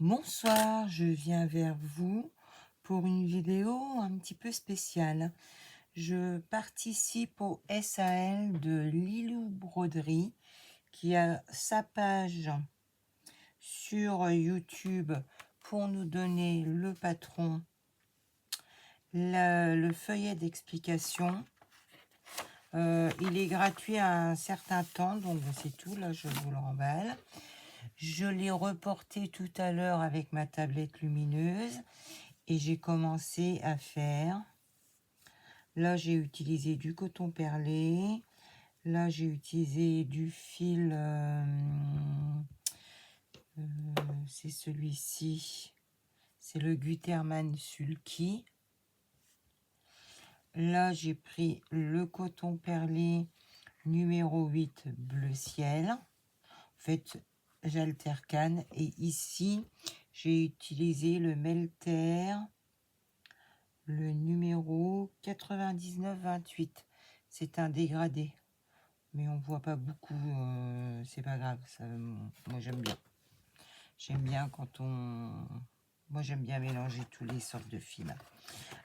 Bonsoir, je viens vers vous pour une vidéo un petit peu spéciale. Je participe au SAL de Lilou Broderie qui a sa page sur YouTube pour nous donner le patron, le feuillet d'explication. Il est gratuit à un certain temps, donc c'est tout, là je vous le remballe. Je l'ai reporté tout à l'heure avec ma tablette lumineuse et j'ai commencé à faire. Là, j'ai utilisé du coton perlé. Là, j'ai utilisé du fil. C'est celui-ci. C'est le Gutermann Sulky. Là, j'ai pris le coton perlé numéro 8 bleu ciel. En fait, j'alterne. Et ici, j'ai utilisé le Melter, le numéro 99-28. C'est un dégradé. Mais on voit pas beaucoup. C'est pas grave. Ça, moi, j'aime bien. J'aime bien quand on... Moi, j'aime bien mélanger toutes les sortes de fils.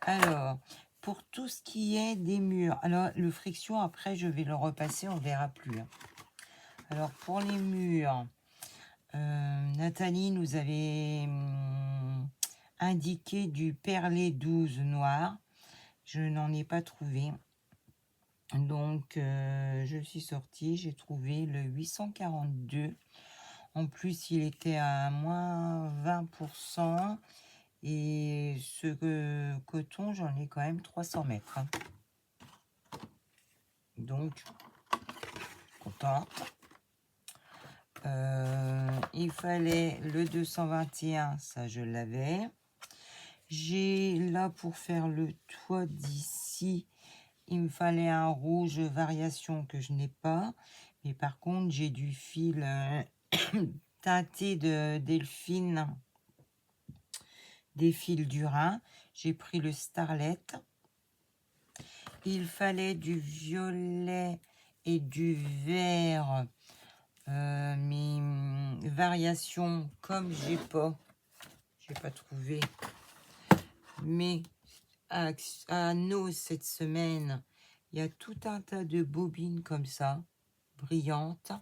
Alors, pour tout ce qui est des murs. Alors, le friction, après, je vais le repasser. On verra plus. Alors, pour les murs... Nathalie nous avait indiqué du perlé 12 noir. Je n'en ai pas trouvé. Donc, je suis sortie. J'ai trouvé le 842. En plus, il était à moins 20%. Et ce coton, j'en ai quand même 300 mètres. Donc, contente. Il fallait le 221, ça je l'avais. J'ai là pour faire le toit d'ici, il me fallait un rouge variation que je n'ai pas. Mais par contre, j'ai du fil teinté de Delphine, des fils du Rhin. J'ai pris le Starlet. Il fallait du violet et du vert. Mes variations, comme j'ai pas trouvé mais à Nos cette semaine, il y a tout un tas de bobines comme ça, brillantes,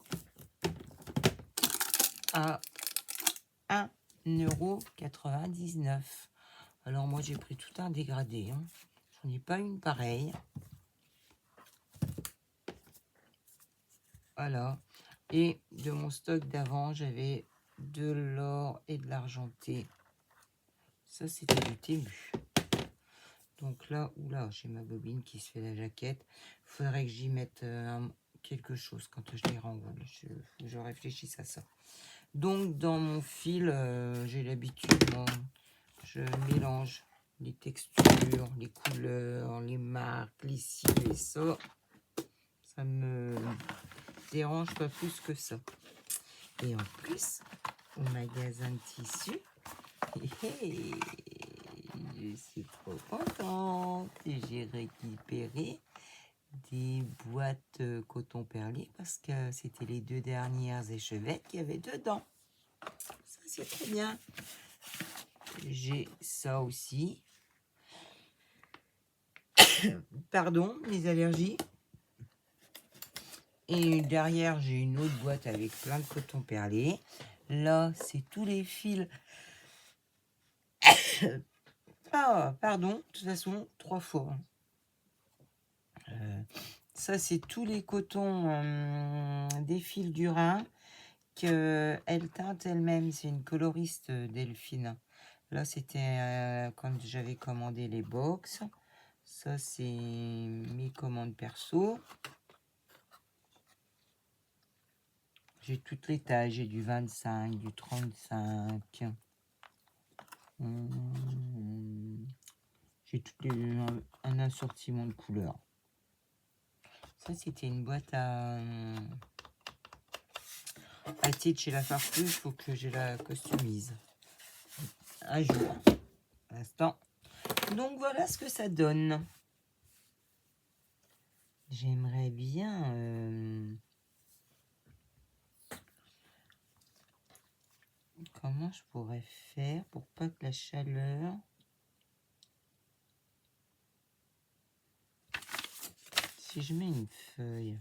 à 1,99 €. Alors moi j'ai pris tout un dégradé, hein. J'en ai pas une pareille. Voilà. Et de mon stock d'avant, j'avais de l'or et de l'argenté. Ça, c'était du Tému. Donc là, oula, j'ai ma bobine qui se fait la jaquette. Il faudrait que j'y mette quelque chose quand je les renroule. Je réfléchisse à ça. Donc, dans mon fil, j'ai l'habitude, moi, je mélange les textures, les couleurs, les marques, les ci, les ça. Ça me dérange pas plus que ça. Et en plus, au magasin de tissus, je suis trop contente. J'ai récupéré des boîtes coton perlé parce que c'était les 2 dernières échevettes qu'il y avait dedans. Ça, c'est très bien. J'ai ça aussi. Pardon, les allergies. Et derrière, j'ai une autre boîte avec plein de coton perlé. Là, c'est tous les fils. Ah, pardon, de toute façon, 3 fois. Ça, c'est tous les cotons des fils du Rhin qu'elle teinte elle-même. C'est une coloriste, Delphine. Là, c'était quand j'avais commandé les box. Ça, c'est mes commandes perso. J'ai toutes les tailles. J'ai du 25, du 35. J'ai un assortiment de couleurs. Ça, c'était une boîte à titre chez la Farfouille. Il faut que je la customise un jour. L'instant. Donc, voilà ce que ça donne. J'aimerais bien comment je pourrais faire pour pas que la chaleur... Si je mets une feuille,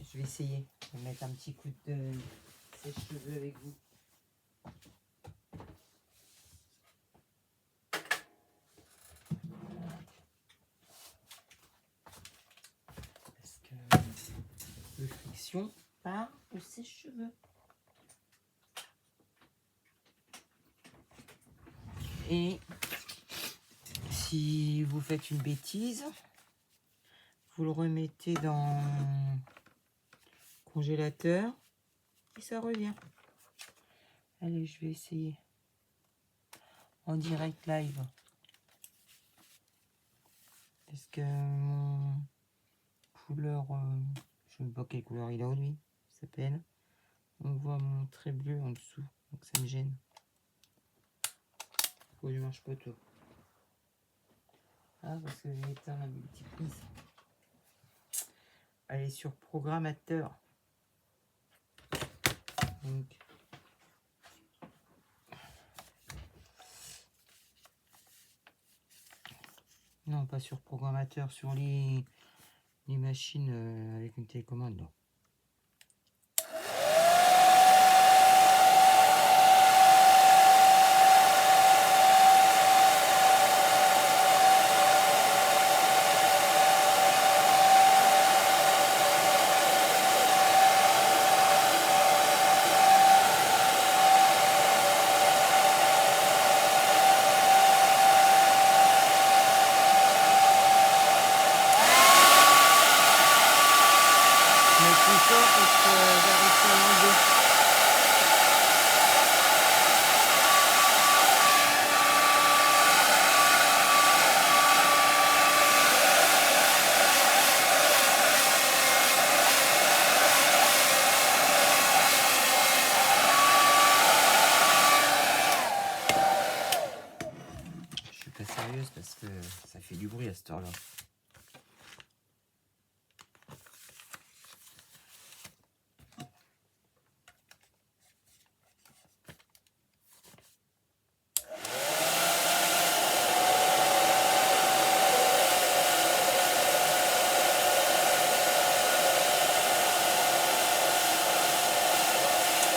je vais essayer de mettre un petit coup de sèche-cheveux avec vous. Parce que le friction part au sèche-cheveux. Et si vous faites une bêtise, vous le remettez dans le congélateur et ça revient. Allez, je vais essayer en direct live. Parce que mon couleur, je ne sais pas quelle couleur il a lui, il s'appelle. On voit mon trait bleu en dessous, donc ça me gêne. Faut que je marche pas tout. Ah, parce que j'ai éteint la multiprise. Elle est sur programmateur. Donc, non, pas sur programmateur, sur les machines avec une télécommande. Non. Je suis pas sérieuse parce que ça fait du bruit à cette heure-là.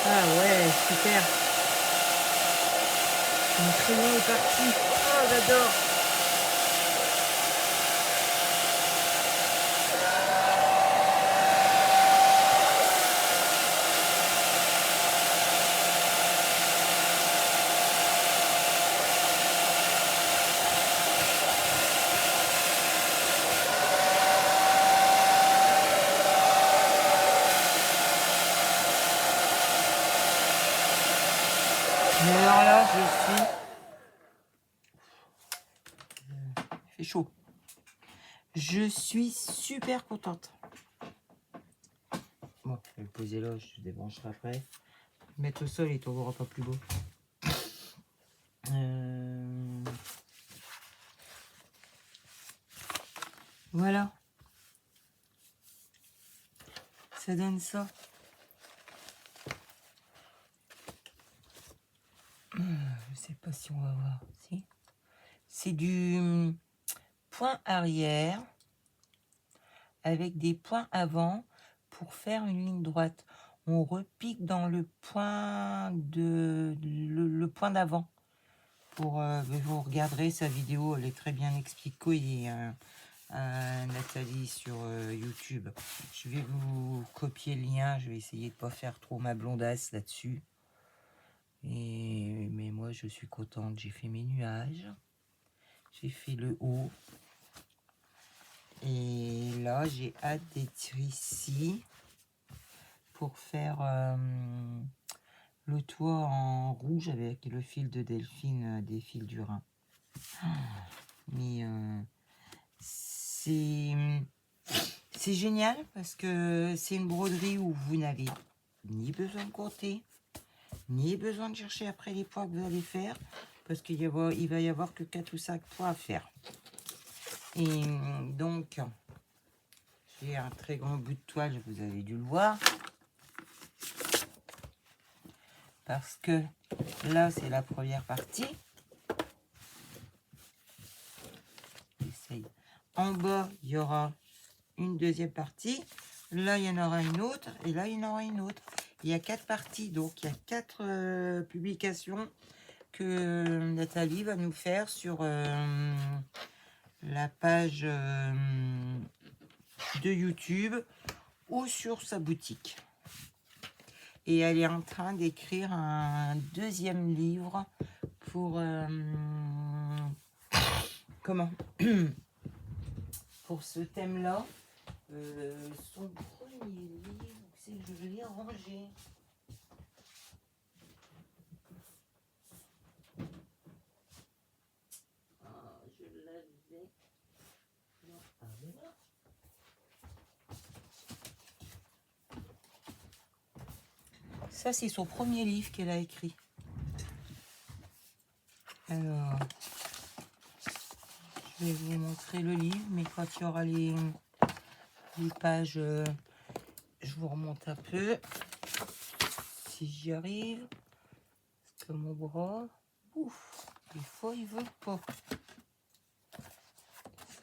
Ah ouais, super. Mon crayon est parti. Oh, j'adore. Mais alors là, je suis... Il fait chaud. Je suis super contente. Bon, je vais le poser là, je débrancherai après. Mettre au sol, il ne tombera pas plus beau. Voilà. Ça donne ça. Je sais pas si on va voir. Si. C'est du point arrière avec des points avant pour faire une ligne droite. On repique dans le point le point d'avant. Pour vous regarderez sa vidéo, elle est très bien expliquée à Nathalie sur YouTube. Je vais vous copier le lien. Je vais essayer de pas faire trop ma blondasse là-dessus. Mais moi, je suis contente. J'ai fait mes nuages. J'ai fait le haut. Et là, j'ai hâte d'être ici pour faire le toit en rouge avec le fil de Delphine des fils du Rhin. Mais c'est génial parce que c'est une broderie où vous n'avez ni besoin de compter, ni besoin de chercher après les poids que vous allez faire, parce qu'il va y avoir que 4 ou 5 poids à faire. Et donc, j'ai un très grand bout de toile, vous avez dû le voir. parce que là, c'est la première partie. J'essaye. En bas, il y aura une deuxième partie. Là, il y en aura une autre. Et là, il y en aura une autre. Il y a 4 parties. Donc, il y a 4 publications que Nathalie va nous faire sur la page de YouTube ou sur sa boutique. Et elle est en train d'écrire un deuxième livre pour comment pour ce thème-là. Son premier livre, c'est que je l'ai rangé. Ah, je l'avais. Non, ah, voilà. Ça, c'est son premier livre qu'elle a écrit. Alors, je vais vous montrer le livre, mais quand il y aura les pages, je vous remonte un peu. Si j'y arrive, parce que mon bras, ouf, des fois il veut pas.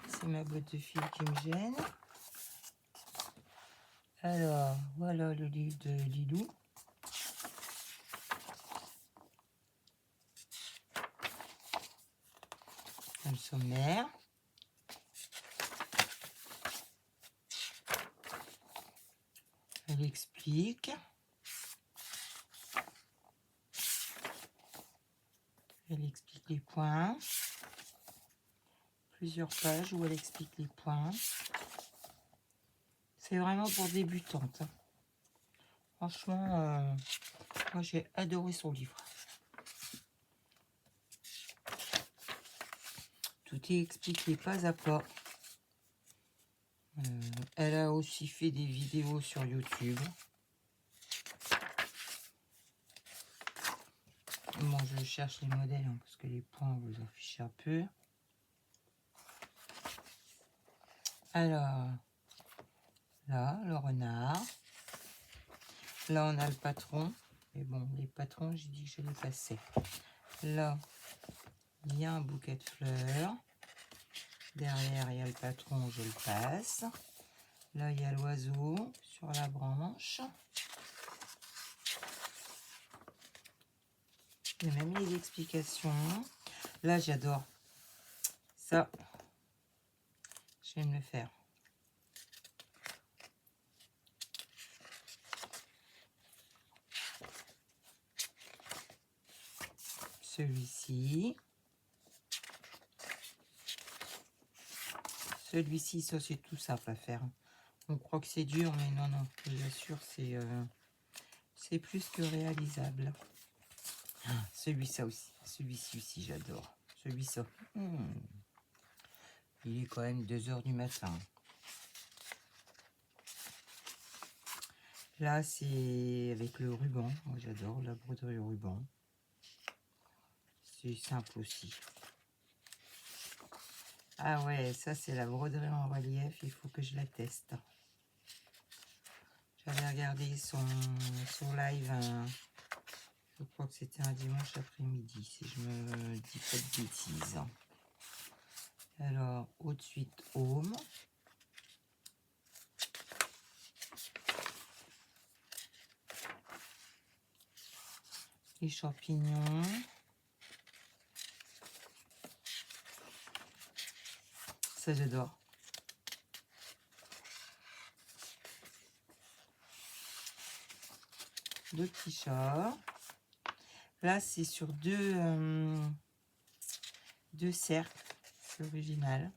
C'est ma botte de fil qui me gêne. Alors, voilà le livre de Lilou. Le sommaire. Elle explique. Elle explique les points. Plusieurs pages où elle explique les points. C'est vraiment pour débutantes. Franchement, moi j'ai adoré son livre. Tout est expliqué pas à pas. Elle a aussi fait des vidéos sur YouTube. Bon, je cherche les modèles hein, parce que les points, vous affichez un peu. Alors, là, le renard. Là, on a le patron. Mais bon, les patrons, j'ai dit que je les passais. Là, il y a un bouquet de fleurs. Derrière, il y a le patron, je le passe. Là, il y a l'oiseau sur la branche. Il y a même les explications. Là, j'adore. Ça, je vais me le faire. Celui-ci. Celui-ci, ça c'est tout simple à faire. On croit que c'est dur, mais non, non, je vous assure, c'est plus que réalisable. Ah, celui-ci aussi. Celui-ci aussi, j'adore. Celui-ci. Il est quand même 2 h du matin. Là, c'est avec le ruban. Moi, j'adore la broderie au ruban. C'est simple aussi. Ah ouais, ça, c'est la broderie en relief. Il faut que je la teste. J'avais regardé son live, je crois que c'était un dimanche après-midi, si je me dis pas de bêtises. Alors, au-dessus, Home. Les champignons. Ça, j'adore. Le petit chat. Là, c'est sur deux cercles. C'est original.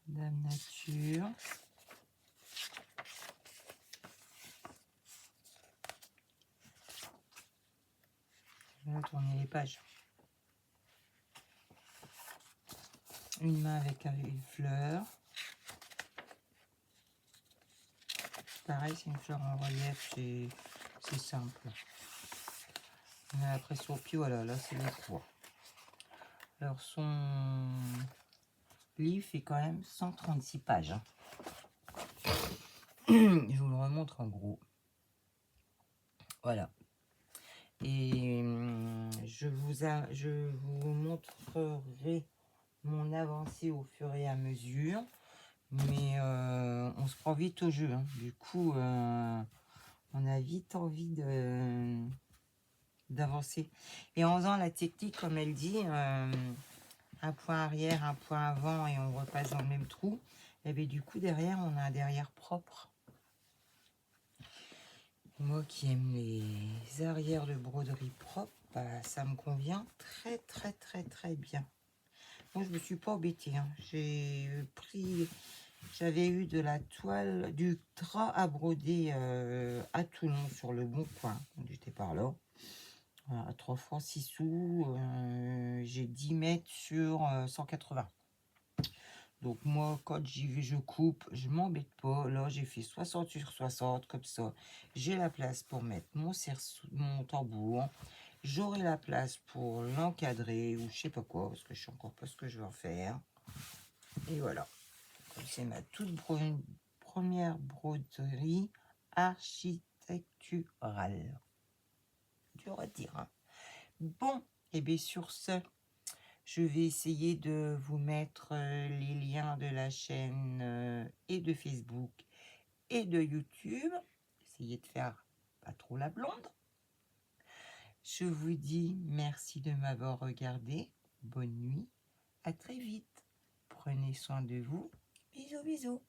Dame Nature. Je vais tourner les pages. Une main avec une fleur. Pareil, c'est une fleur en relief, c'est simple. Mais après sur le pied, voilà, là c'est les poids. Alors Le livre fait quand même 136 pages. Hein. Je vous le remontre en gros. Voilà. Et je vous montrerai mon avancée au fur et à mesure. Mais on se prend vite au jeu. Hein. Du coup, on a vite envie d'avancer. Et en faisant la technique, comme elle dit, un point arrière, un point avant, et on repasse dans le même trou. Et bien du coup, derrière, on a un derrière propre. Moi qui aime les arrières de broderie propre, bah, ça me convient très bien. Moi, je me suis pas embêtée. Hein. J'avais eu de la toile, du drap à broder à Toulon sur le Bon Coin, quand j'étais par là. À 3 francs 6 sous, j'ai 10 mètres sur 180. Donc moi, quand j'y vais, je coupe, je m'embête pas. Là, j'ai fait 60 sur 60, comme ça. J'ai la place pour mettre mon tambour. J'aurai la place pour l'encadrer ou je sais pas quoi, parce que je sais encore pas ce que je vais en faire. Et voilà. C'est ma toute première broderie architecturale. Dur à dire. Hein. Bon, et bien sur ce, je vais essayer de vous mettre les liens de la chaîne et de Facebook et de YouTube. Essayez de faire pas trop la blonde. Je vous dis merci de m'avoir regardé. Bonne nuit. À très vite. Prenez soin de vous. Bisous, bisous.